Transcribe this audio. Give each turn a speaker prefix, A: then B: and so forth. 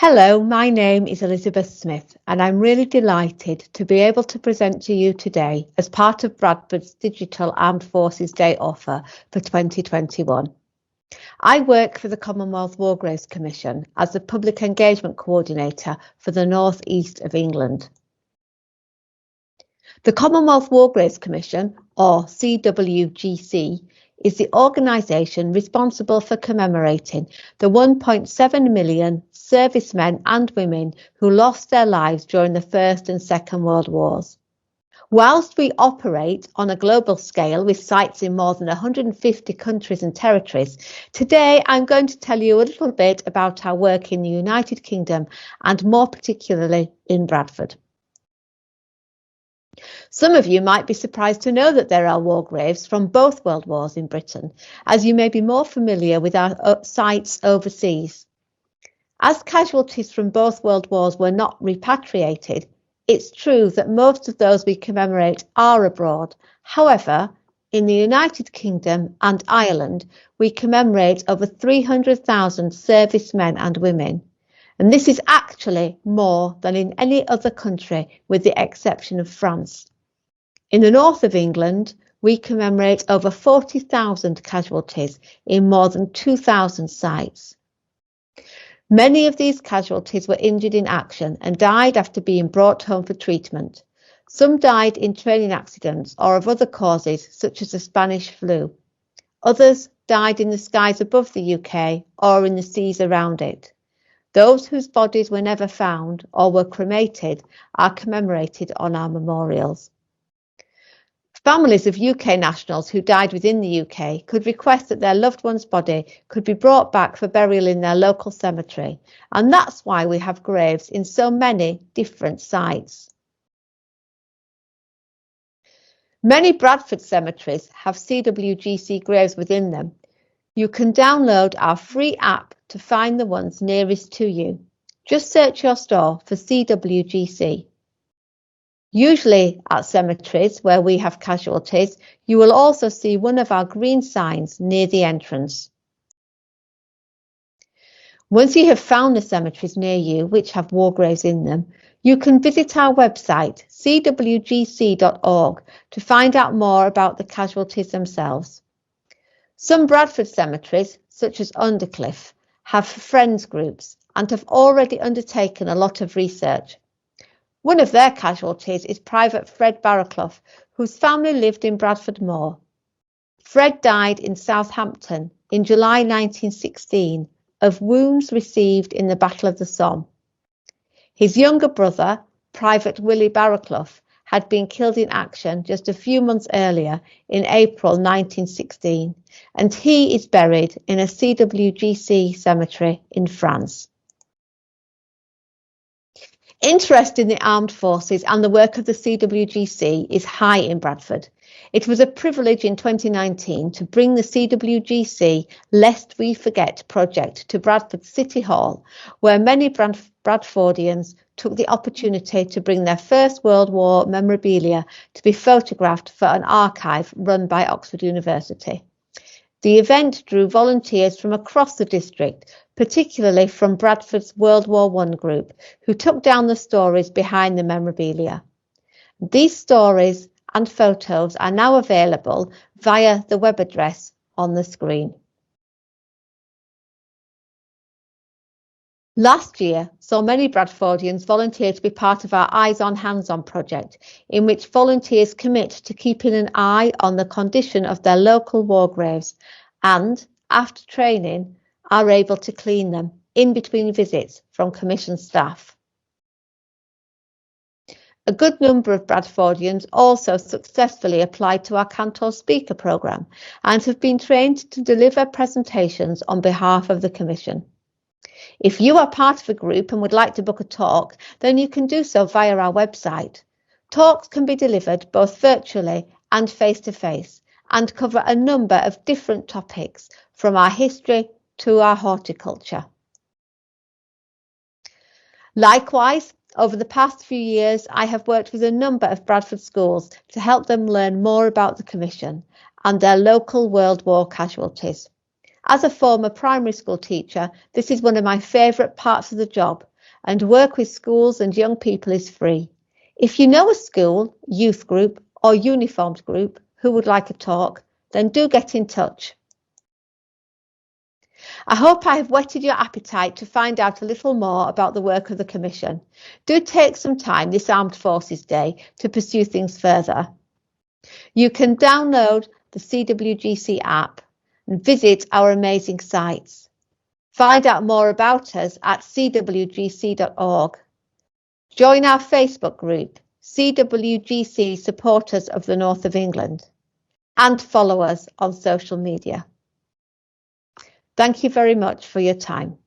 A: Hello, my name is Elizabeth Smith and I'm really delighted to be able to present to you today as part of Bradford's Digital Armed Forces Day offer for 2021. I work for the Commonwealth War Graves Commission as the Public Engagement Coordinator for the North East of England. The Commonwealth War Graves Commission, or CWGC, is the organisation responsible for commemorating the 1.7 million servicemen and women who lost their lives during the First and Second World Wars. Whilst we operate on a global scale with sites in more than 150 countries and territories, today I'm going to tell you a little bit about our work in the United Kingdom and more particularly in Bradford. Some of you might be surprised to know that there are war graves from both world wars in Britain, as you may be more familiar with our sites overseas. As casualties from both world wars were not repatriated, it's true that most of those we commemorate are abroad. However, in the United Kingdom and Ireland, we commemorate over 300,000 servicemen and women. And this is actually more than in any other country, with the exception of France. In the north of England, we commemorate over 40,000 casualties in more than 2,000 sites. Many of these casualties were injured in action and died after being brought home for treatment. Some died in training accidents or of other causes, such as the Spanish flu. Others died in the skies above the UK or in the seas around it. Those whose bodies were never found or were cremated are commemorated on our memorials. Families of UK nationals who died within the UK could request that their loved one's body could be brought back for burial in their local cemetery, and that's why we have graves in so many different sites. Many Bradford cemeteries have CWGC graves within them. You can download our free app to find the ones nearest to you. Just search your store for CWGC. Usually at cemeteries where we have casualties, you will also see one of our green signs near the entrance. Once you have found the cemeteries near you which have war graves in them, you can visit our website cwgc.org to find out more about the casualties themselves. Some Bradford cemeteries, such as Undercliffe, have friends groups and have already undertaken a lot of research. One of their casualties is Private Fred Barraclough, whose family lived in Bradford Moor. Fred died in Southampton in July 1916 of wounds received in the Battle of the Somme. His younger brother, Private Willie Barraclough, had been killed in action just a few months earlier in April 1916, and he is buried in a CWGC cemetery in France. Interest in the armed forces and the work of the CWGC is high in Bradford. It was a privilege in 2019 to bring the CWGC Lest We Forget project to Bradford City Hall, where many Bradfordians took the opportunity to bring their First World War memorabilia to be photographed for an archive run by Oxford University. The event drew volunteers from across the district, particularly from Bradford's World War I group, who took down the stories behind the memorabilia. These stories and photos are now available via the web address on the screen. Last year saw many Bradfordians volunteer to be part of our Eyes on Hands On project, in which volunteers commit to keeping an eye on the condition of their local war graves and, after training, are able to clean them in between visits from commissioned staff. A good number of Bradfordians also successfully applied to our Kantor speaker programme and have been trained to deliver presentations on behalf of the Commission. If you are part of a group and would like to book a talk, then you can do so via our website. Talks can be delivered both virtually and face-to-face and cover a number of different topics, from our history to our horticulture. Likewise, over the past few years, I have worked with a number of Bradford schools to help them learn more about the Commission and their local World War casualties. As a former primary school teacher, this is one of my favourite parts of the job, and work with schools and young people is free. If you know a school, youth group or uniformed group who would like a talk, then do get in touch. I hope I have whetted your appetite to find out a little more about the work of the Commission. Do take some time this Armed Forces Day to pursue things further. You can download the CWGC app and visit our amazing sites. Find out more about us at cwgc.org. Join our Facebook group, CWGC Supporters of the North of England, and follow us on social media. Thank you very much for your time.